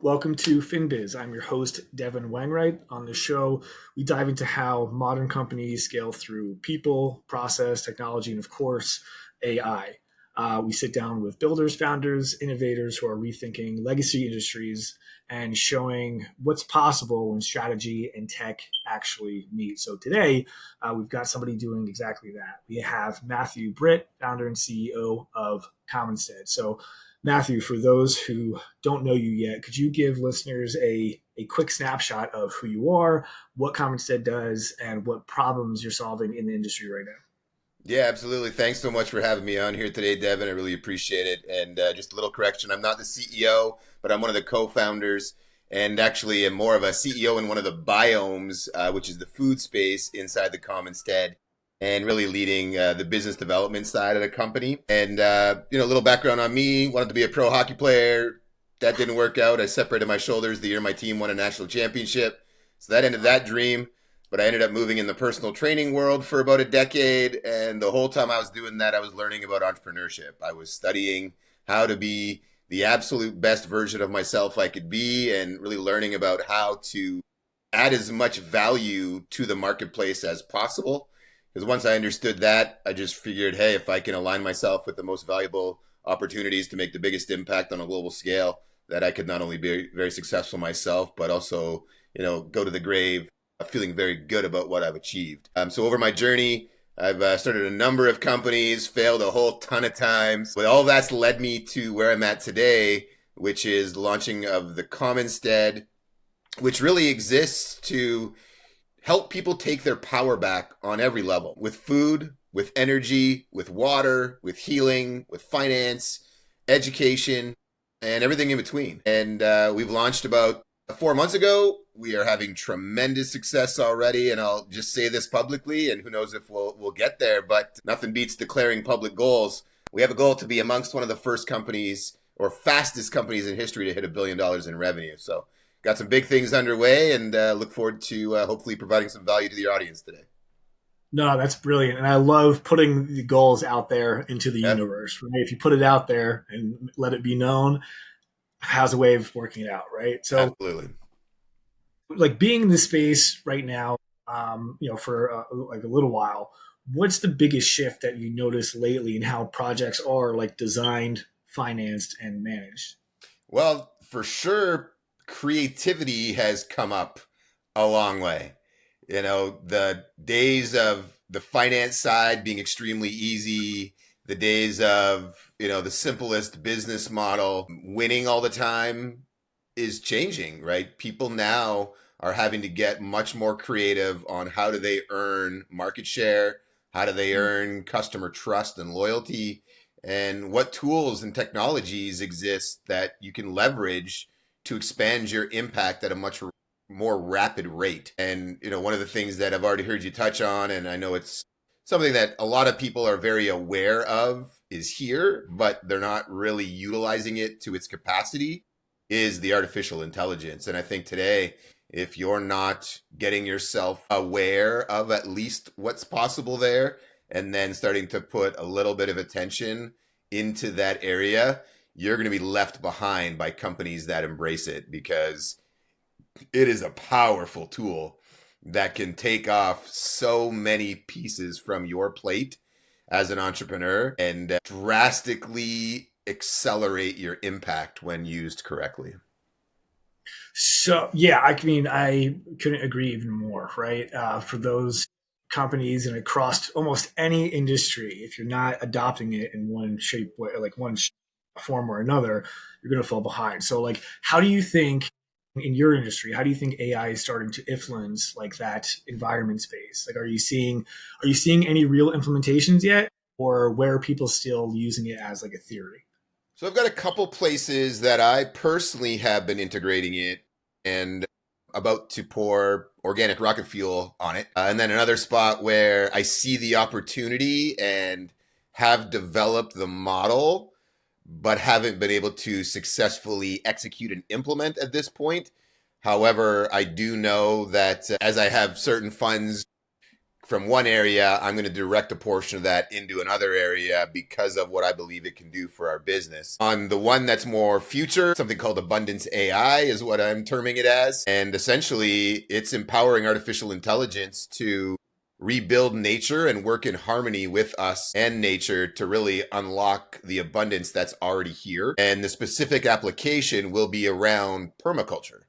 Welcome to FinBiz. I'm your host, Devin Wangwright. On the show, we dive into how modern companies scale through people, process, technology, and of course, AI. We sit down with builders, founders, innovators who are rethinking legacy industries and showing what's possible when strategy and tech actually meet. So today, we've got somebody doing exactly that. We have Matthew Britt, founder and CEO of Commonstead. So Matthew, for those who don't know you yet, could you give listeners a quick snapshot of who you are, what Commonstead does, and what problems you're solving in the industry right now? Yeah, absolutely. Thanks so much for having me on here today, Devin. I really appreciate it. And just a little correction, I'm not the CEO, but I'm one of the co-founders and actually am more of a CEO in one of the biomes, which is the food space inside the Commonstead, and really leading the business development side of the company. And, a little background on me, wanted to be a pro hockey player. That didn't work out. I separated my shoulders the year my team won a national championship. So that ended that dream. But I ended up moving in the personal training world for about a decade. And the whole time I was doing that, I was learning about entrepreneurship. I was studying how to be the absolute best version of myself I could be and really learning about how to add as much value to the marketplace as possible. Because once I understood that, I just figured, hey, if I can align myself with the most valuable opportunities to make the biggest impact on a global scale, that I could not only be very successful myself, but also, go to the grave feeling very good about what I've achieved. So over my journey, I've started a number of companies, failed a whole ton of times. But all that's led me to where I'm at today, which is the launching of the Commonstead, which really exists to help people take their power back on every level with food, with energy, with water, with healing, with finance, education, and everything in between. And we've launched about 4 months ago. We are having tremendous success already, and I'll just say this publicly, and who knows if we'll get there, but nothing beats declaring public goals. We have a goal to be amongst one of the first companies or fastest companies in history to hit $1 billion in revenue. So got some big things underway, and look forward to hopefully providing some value to the audience today. No, that's brilliant. And I love putting the goals out there into the Yeah, universe. Right? If you put it out there and let it be known, has a way of working it out, right? So, absolutely. like being in this space right now, for like a little while, what's the biggest shift that you noticed lately in how projects are like designed, financed, and managed? Well, for sure, creativity has come up a long way. The days of the finance side being extremely easy, the days of, the simplest business model winning all the time is changing, right? People now are having to get much more creative on how do they earn market share, how do they earn customer trust and loyalty, and what tools and technologies exist that you can leverage to expand your impact at a much more rapid rate. And, one of the things that I've already heard you touch on, and I know it's something that a lot of people are very aware of, is here, but they're not really utilizing it to its capacity, is the artificial intelligence. And I think today, if you're not getting yourself aware of at least what's possible there, and then starting to put a little bit of attention into that area, you're going to be left behind by companies that embrace it, because it is a powerful tool that can take off so many pieces from your plate as an entrepreneur and drastically accelerate your impact when used correctly. So yeah, I mean, I couldn't agree even more. Right, for those companies and across almost any industry, if you're not adopting it in one shape, like one form or another, you're going to fall behind. So, like, how do you think in your industry, how do you think AI is starting to influence like that environment space? Like, are you seeing any real implementations yet, or where are people still using it as like a theory? So I've got a couple places that I personally have been integrating it and about to pour organic rocket fuel on it. And then another spot where I see the opportunity and have developed the model, but haven't been able to successfully execute and implement at this point. However, I do know that as I have certain funds from one area, I'm going to direct a portion of that into another area because of what I believe it can do for our business. On the one that's more future, something called abundance AI is what I'm terming it as. And essentially, it's empowering artificial intelligence to rebuild nature and work in harmony with us and nature to really unlock the abundance that's already here. And the specific application will be around permaculture.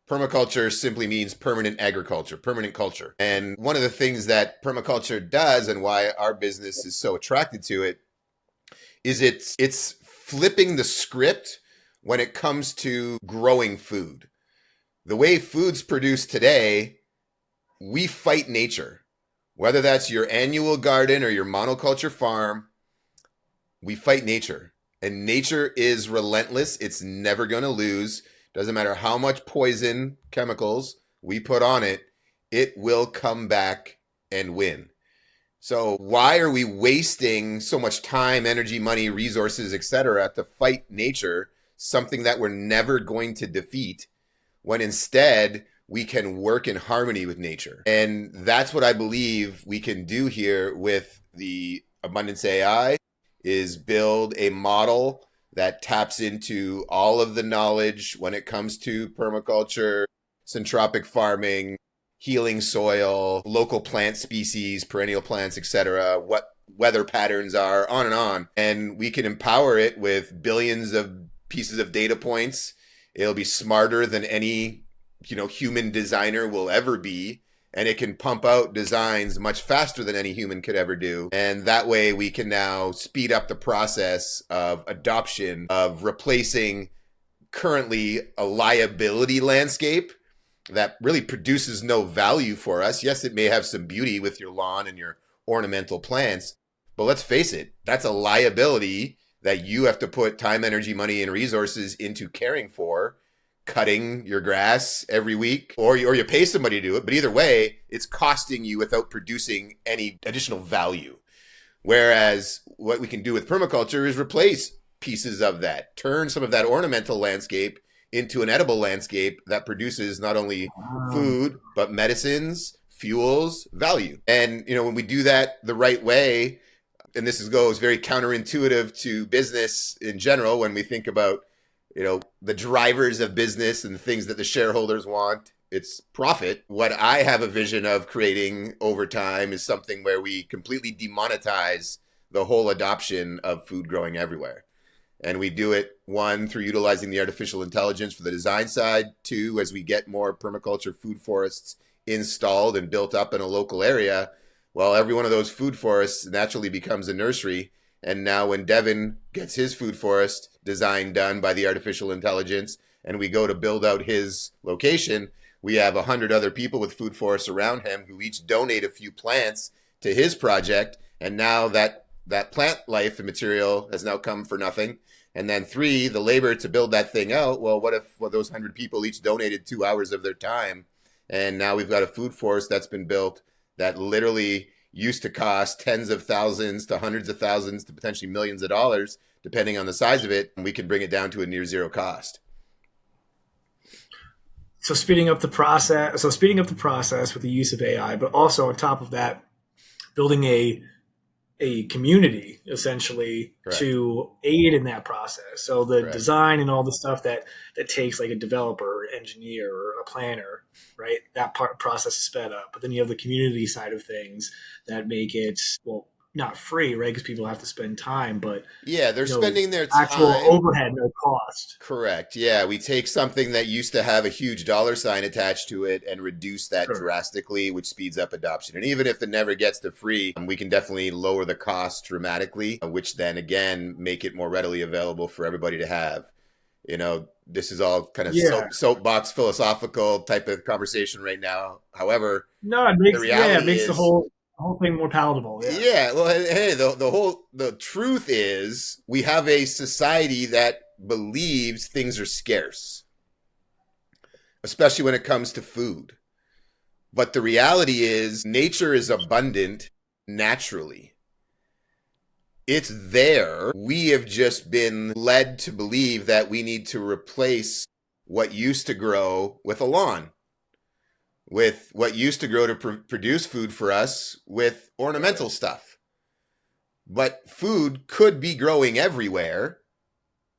Permaculture simply means permanent agriculture, permanent culture. And one of the things that permaculture does and why our business is so attracted to it is it's flipping the script when it comes to growing food. The way food's produced today, we fight nature. Whether that's your annual garden or your monoculture farm, we fight nature. And nature is relentless. It's never going to lose. Doesn't matter how much poison chemicals we put on it, it will come back and win. So why are we wasting so much time, energy, money, resources, etc. to fight nature, something that we're never going to defeat, when instead we can work in harmony with nature? And that's what I believe we can do here with the Abundance AI, is build a model that taps into all of the knowledge when it comes to permaculture, syntropic farming, healing soil, local plant species, perennial plants, etc., what weather patterns are, on and on. And we can empower it with billions of pieces of data points. It'll be smarter than any, human designer will ever be. And it can pump out designs much faster than any human could ever do. And that way we can now speed up the process of adoption, of replacing currently a liability landscape that really produces no value for us. Yes, it may have some beauty with your lawn and your ornamental plants, but let's face it, that's a liability that you have to put time, energy, money, and resources into caring for, cutting your grass every week, or you pay somebody to do it. But either way, it's costing you without producing any additional value. Whereas what we can do with permaculture is replace pieces of that, turn some of that ornamental landscape into an edible landscape that produces not only food, but medicines, fuels, value. And, when we do that the right way, and this goes very counterintuitive to business in general, when we think about the drivers of business and the things that the shareholders want, it's profit. What I have a vision of creating over time is something where we completely demonetize the whole adoption of food growing everywhere. And we do it, one, through utilizing the artificial intelligence for the design side. Two, as we get more permaculture food forests installed and built up in a local area, well, every one of those food forests naturally becomes a nursery. And now when Devin gets his food forest design done by the artificial intelligence, and we go to build out his location, we have 100 other people with food forests around him who each donate a few plants to his project. And now that plant life and material has now come for nothing. And then three, the labor to build that thing out. Well, what if those 100 people each donated 2 hours of their time? And now we've got a food forest that's been built that literally used to cost tens of thousands to hundreds of thousands to potentially millions of dollars, depending on the size of it. And we can bring it down to a near zero cost. So speeding up the process with the use of AI, but also on top of that, building a community essentially. Correct. To aid in that process. So the Correct. Design and all the stuff that takes like a developer, or engineer, or a planner, right? That process is sped up. But then you have the community side of things that make it, well, not free, right? Because people have to spend time, but yeah, they're spending their time. Actual overhead, no cost. Correct. Yeah, we take something that used to have a huge dollar sign attached to it and reduce that drastically, which speeds up adoption. And even if it never gets to free, we can definitely lower the cost dramatically, which then again make it more readily available for everybody to have. This is all kind of soapbox philosophical type of conversation right now. However, no, it makes the whole thing more palatable. Yeah. Well, hey, the truth is we have a society that believes things are scarce, especially when it comes to food. But the reality is nature is abundant naturally. It's there. We have just been led to believe that we need to replace what used to grow with a lawn. with what used to grow to produce food for us with ornamental stuff. But food could be growing everywhere,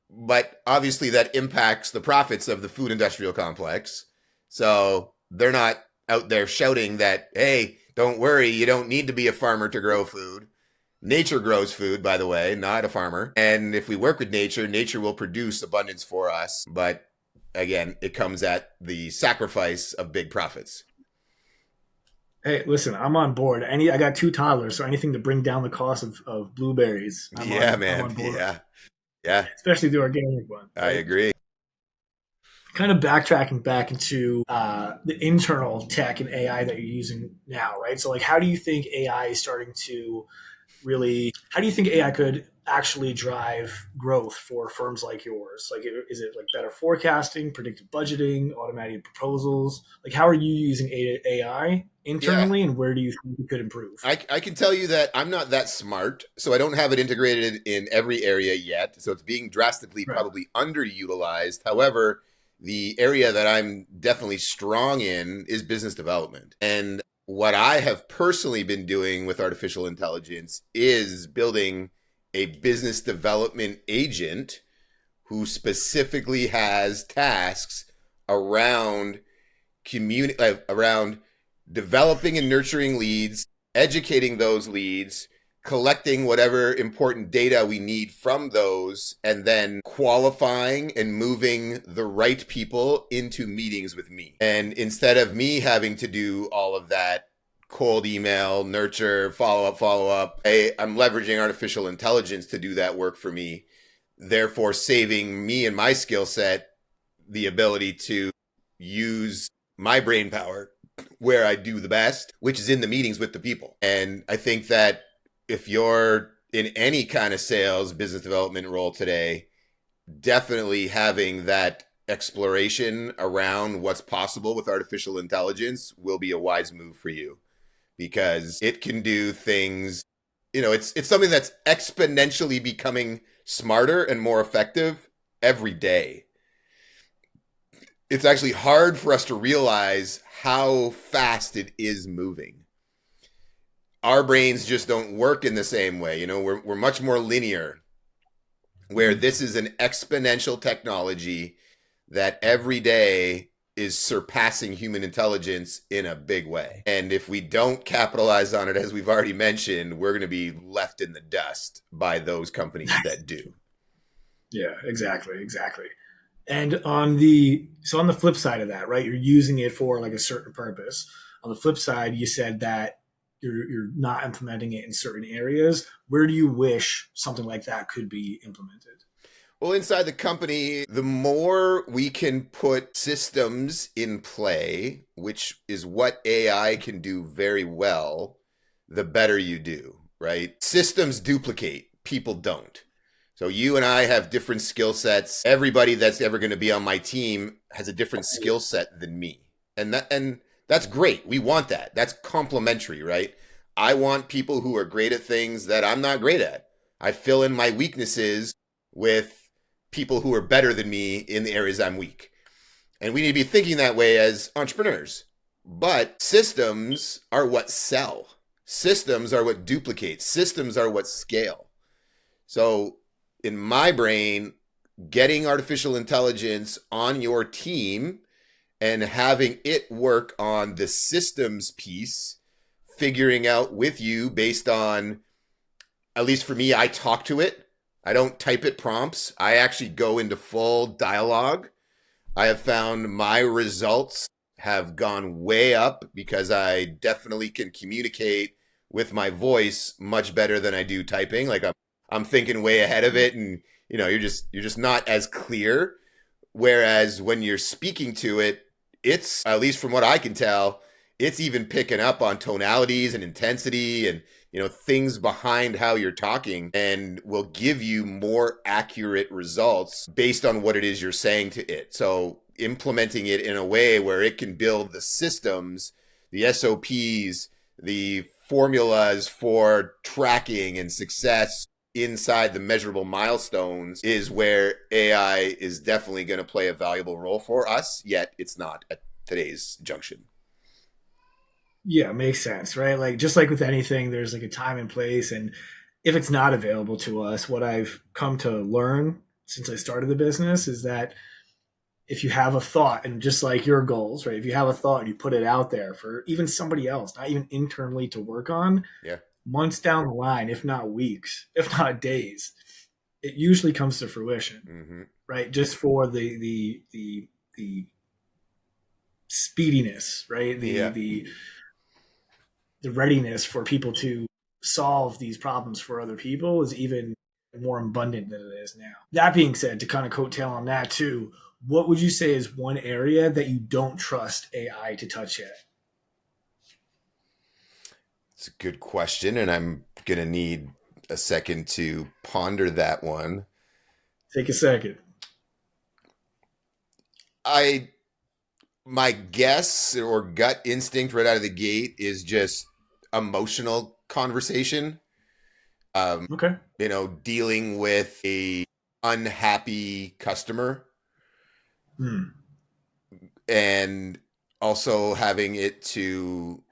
but obviously that impacts the profits of the food industrial complex. So they're not out there shouting that, hey, don't worry, you don't need to be a farmer to grow food. Nature grows food, by the way, not a farmer. And if we work with nature, nature will produce abundance for us. But again, it comes at the sacrifice of big profits. Hey, listen, I'm on board. I got two toddlers, so anything to bring down the cost of blueberries, Yeah, I'm man. on board. Yeah. Yeah. Especially the organic one, I right? agree. Kind of backtracking back into the internal tech and AI that you're using now, right? So, like, how do you think AI is starting to really? How do you think AI could actually drive growth for firms like yours? Like, is it like better forecasting, predictive budgeting, automated proposals? Like, how are you using AI Yeah. internally, and where do you think it could improve? I can tell you that I'm not that smart, so I don't have it integrated in every area yet. So it's being drastically Right. probably underutilized. However, the area that I'm definitely strong in is business development. And what I have personally been doing with artificial intelligence is building a business development agent who specifically has tasks around around developing and nurturing leads, educating those leads, collecting whatever important data we need from those, and then qualifying and moving the right people into meetings with me. And instead of me having to do all of that cold email, nurture, follow up, I'm leveraging artificial intelligence to do that work for me, therefore saving me and my skill set the ability to use my brain power where I do the best, which is in the meetings with the people. And I think that if you're in any kind of sales, business development role today, definitely having that exploration around what's possible with artificial intelligence will be a wise move for you, because it can do things, it's something that's exponentially becoming smarter and more effective every day. It's actually hard for us to realize how fast it is moving. Our brains just don't work in the same way. We're much more linear, where this is an exponential technology that every day is surpassing human intelligence in a big way. And if we don't capitalize on it, as we've already mentioned, we're going to be left in the dust by those companies that do. Yeah, exactly. And on the flip side of that, right? You're using it for like a certain purpose. On the flip side, you said that you're not implementing it in certain areas. Where do you wish something like that could be implemented? Well, inside the company, the more we can put systems in play, which is what AI can do very well, the better you do, right? Systems duplicate, people don't. So you and I have different skill sets. Everybody that's ever going to be on my team has a different skill set than me. And that's great. We want that. That's complementary, right? I want people who are great at things that I'm not great at. I fill in my weaknesses with people who are better than me in the areas I'm weak. And we need to be thinking that way as entrepreneurs. But systems are what sell. Systems are what duplicate. Systems are what scale. So in my brain, getting artificial intelligence on your team and having it work on the systems piece, figuring out with you based on, at least for me, I talk to it. I don't type it prompts. I actually go into full dialogue. I have found my results have gone way up because I definitely can communicate with my voice much better than I do typing. Like I'm thinking way ahead of it, and you're just not as clear. Whereas when you're speaking to it, it's, at least from what I can tell, it's even picking up on tonalities and intensity and things behind how you're talking, and will give you more accurate results based on what it is you're saying to it. So implementing it in a way where it can build the systems, the SOPs, the formulas for tracking and success inside the measurable milestones is where AI is definitely going to play a valuable role for us, yet it's not at today's junction. Yeah, makes sense, right? Like just like with anything, there's like a time and place, and if it's not available to us, what I've come to learn since I started the business is that if you have a thought, and just like your goals, right? If you have a thought and you put it out there for even somebody else, not even internally to work on, Yeah. months down the line, if not weeks, if not days, it usually comes to fruition, Hmm. right? Just for the speediness, right? Yeah. The readiness for people to solve these problems for other people is even more abundant than it is now. That being said, to kind of coattail on that too, what would you say is one area that you don't trust AI to touch yet? It's a good question, and I'm gonna need a second to ponder that one. Take a second. I My guess or gut instinct right out of the gate is just emotional conversation. Um, Okay. Dealing with a unhappy customer Hmm. and also having it to,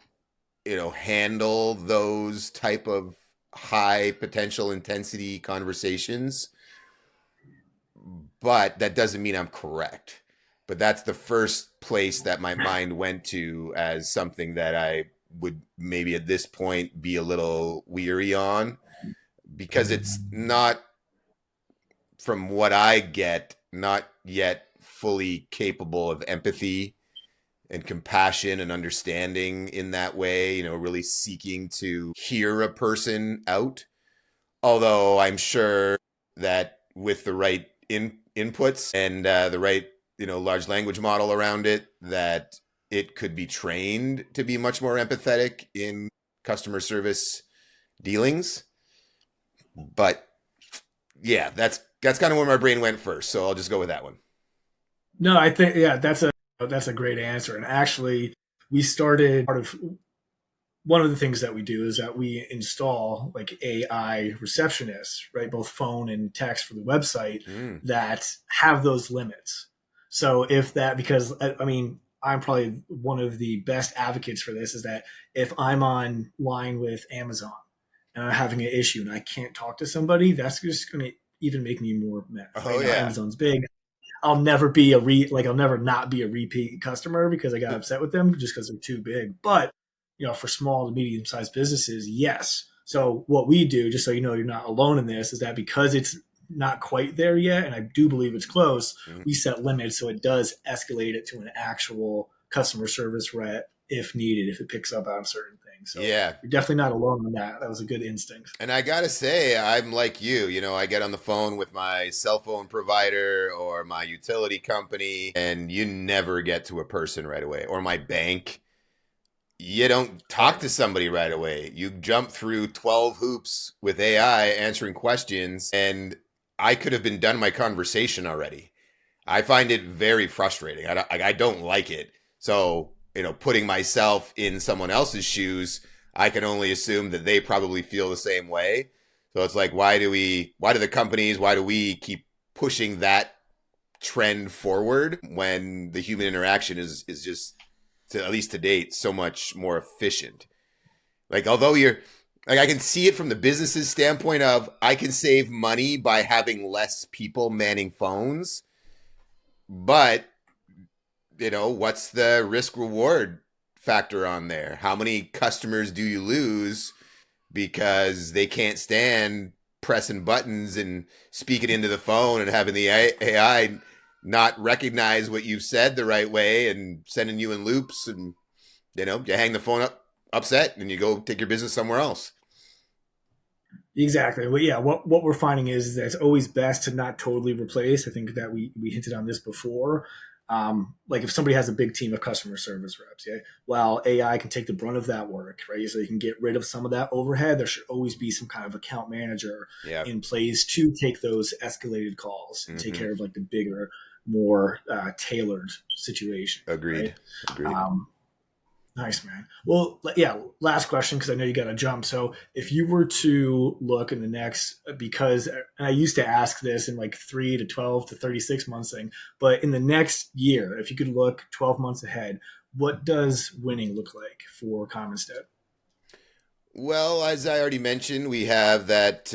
handle those type of high potential intensity conversations. But that doesn't mean I'm correct. But that's the first place that my mind went to as something that I would maybe at this point be a little weary on, because it's not, from what I get, not yet fully capable of empathy and compassion and understanding in that way, really seeking to hear a person out. Although I'm sure that with the right inputs and the right, large language model around it, that it could be trained to be much more empathetic in customer service dealings. But yeah, that's kind of where my brain went first. So I'll just go with that one. No, I think yeah, that's a great answer. And actually, we started part of one of the things that we do is that we install like AI receptionists, right? Both phone and text for the website Mm. that have those limits. So if that, because I mean, I'm probably one of the best advocates for this is that if I'm on line with Amazon and I'm having an issue and I can't talk to somebody, that's just going to even make me more mad. Oh Right now, yeah. Amazon's big. I'll never not be a repeat customer because I got upset with them just because they're too big. But for small to medium sized businesses, yes. So what we do, just so you know, you're not alone in this, is that because it's not quite there yet, and I do believe it's close, Mm. we set limits so it does escalate it to an actual customer service rep if needed, if it picks up on certain things. So Yeah. you're definitely not alone in that. That was a good instinct. And I gotta say, I'm like you. I get on the phone with my cell phone provider or my utility company, and you never get to a person right away. Or my bank, you don't talk Right. to somebody right away. You jump through 12 hoops with AI answering questions, and I could have been done my conversation already. I find it very frustrating. I don't like it. So, putting myself in someone else's shoes, I can only assume that they probably feel the same way. So it's like, why do the companies, why do we keep pushing that trend forward when the human interaction is just, at least to date, so much more efficient? Like, although I can see it from the business's standpoint of I can save money by having less people manning phones, but what's the risk reward factor on there? How many customers do you lose because they can't stand pressing buttons and speaking into the phone and having the AI not recognize what you've said the right way and sending you in loops, and you hang the phone up upset and you go take your business somewhere else. Exactly. Well, yeah. What we're finding is that it's always best to not totally replace. I think that we hinted on this before. Like if somebody has a big team of customer service reps, yeah, well, AI can take the brunt of that work, right? So you can get rid of some of that overhead. There should always be some kind of account manager Yeah. in place to take those escalated calls and take Mm-hmm. care of like the bigger, more tailored situation, right? Agreed. Agreed. Um, Nice, man. Well, yeah, last question because I know you got to jump. So, if you were to look in the next, because and I used to ask this in like 3 to 12 to 36 months thing, but in the next year, if you could look 12 months ahead, What does winning look like for Commonstead? Well, as I already mentioned, we have that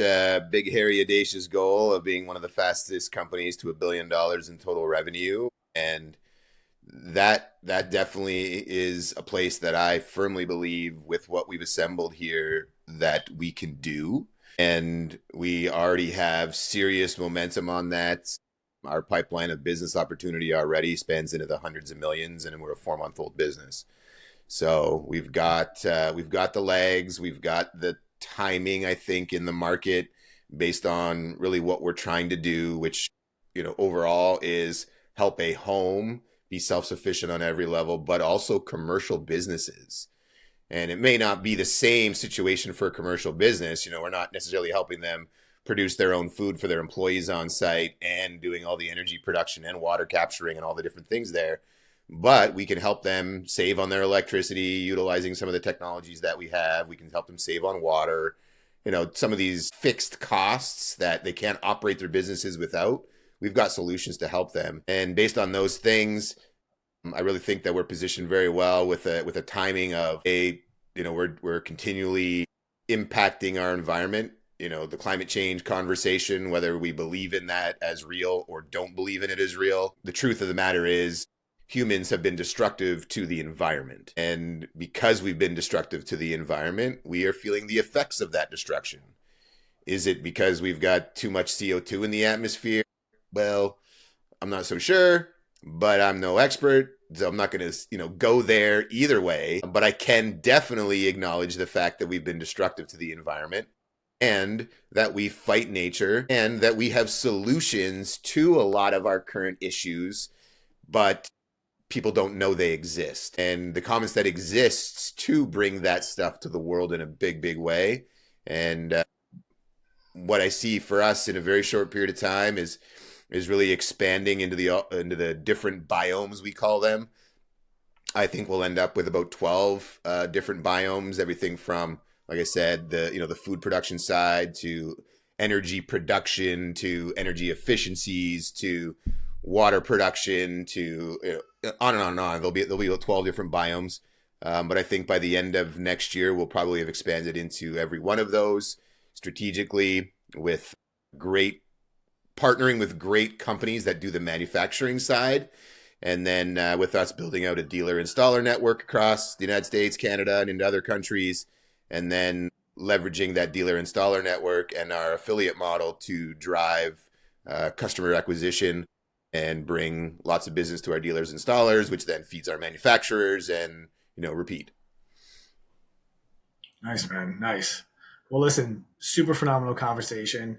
big, hairy, audacious goal of being one of the fastest companies to $1 billion in total revenue, and that definitely is a place that I firmly believe, with what we've assembled here, that we can do. And we already have serious momentum on that. Our pipeline of business opportunity already spans into the hundreds of millions, and we're a 4-month-old business. So we've got the legs, we've got the timing, I think, in the market based on really what we're trying to do, which, overall is help a home be self-sufficient on every level, but also commercial businesses. And it may not be the same situation for a commercial business. We're not necessarily helping them produce their own food for their employees on site and doing all the energy production and water capturing and all the different things there. But we can help them save on their electricity utilizing some of the technologies that we have. We can help them save on water. Some of these fixed costs that they can't operate their businesses without, we've got solutions to help them. And based on those things, I really think that we're positioned very well with a timing of we're continually impacting our environment. The climate change conversation, whether we believe in that as real or don't believe in it as real. The truth of the matter is, humans have been destructive to the environment. And because we've been destructive to the environment, we are feeling the effects of that destruction. Is it because we've got too much CO2 in the atmosphere? Well, I'm not so sure, but I'm no expert. So I'm not going to, go there either way. But I can definitely acknowledge the fact that we've been destructive to the environment, and that we fight nature, and that we have solutions to a lot of our current issues, but people don't know they exist. And the Commonstead exists to bring that stuff to the world in a big, big way. And what I see for us in a very short period of time is really expanding into the different biomes, we call them. I think we'll end up with about 12 different biomes, everything from, like I said, the food production side, to energy production, to energy efficiencies, to water production, to on and on and on. There'll be about 12 different biomes. But I think by the end of next year, we'll probably have expanded into every one of those strategically, with partnering with great companies that do the manufacturing side. And then with us building out a dealer installer network across the United States, Canada, and into other countries, and then leveraging that dealer installer network and our affiliate model to drive customer acquisition and bring lots of business to our dealers installers, which then feeds our manufacturers, and repeat. Nice, man. Nice. Well, listen, super phenomenal conversation.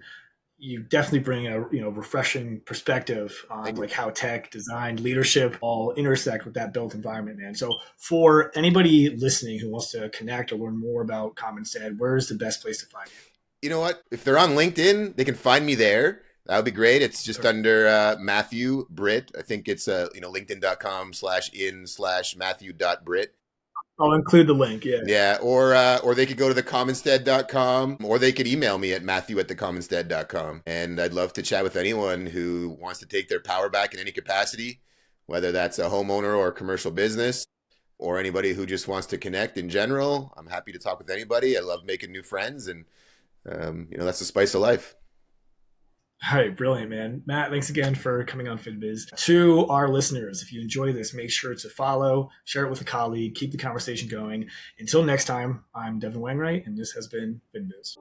You definitely bring a refreshing perspective on like how tech, design, leadership all intersect with that built environment, man. So for anybody listening who wants to connect or learn more about Commonstead, where's the best place to find you? You know what? If they're on LinkedIn, they can find me there. That would be great. It's just under Matthew Britt. I think it's linkedin.com/in/Matthew.Britt. I'll include the link. Yeah. Yeah. Or they could go to thecommonstead.com, or they could email me at matthew@thecommonstead.com. And I'd love to chat with anyone who wants to take their power back in any capacity, whether that's a homeowner or a commercial business, or anybody who just wants to connect in general. I'm happy to talk with anybody. I love making new friends, and that's the spice of life. All right, brilliant, man. Matt, thanks again for coming on FinBiz. To our listeners, if you enjoy this, make sure to follow, share it with a colleague, keep the conversation going. Until next time, I'm Devin Wainwright, and this has been FinBiz.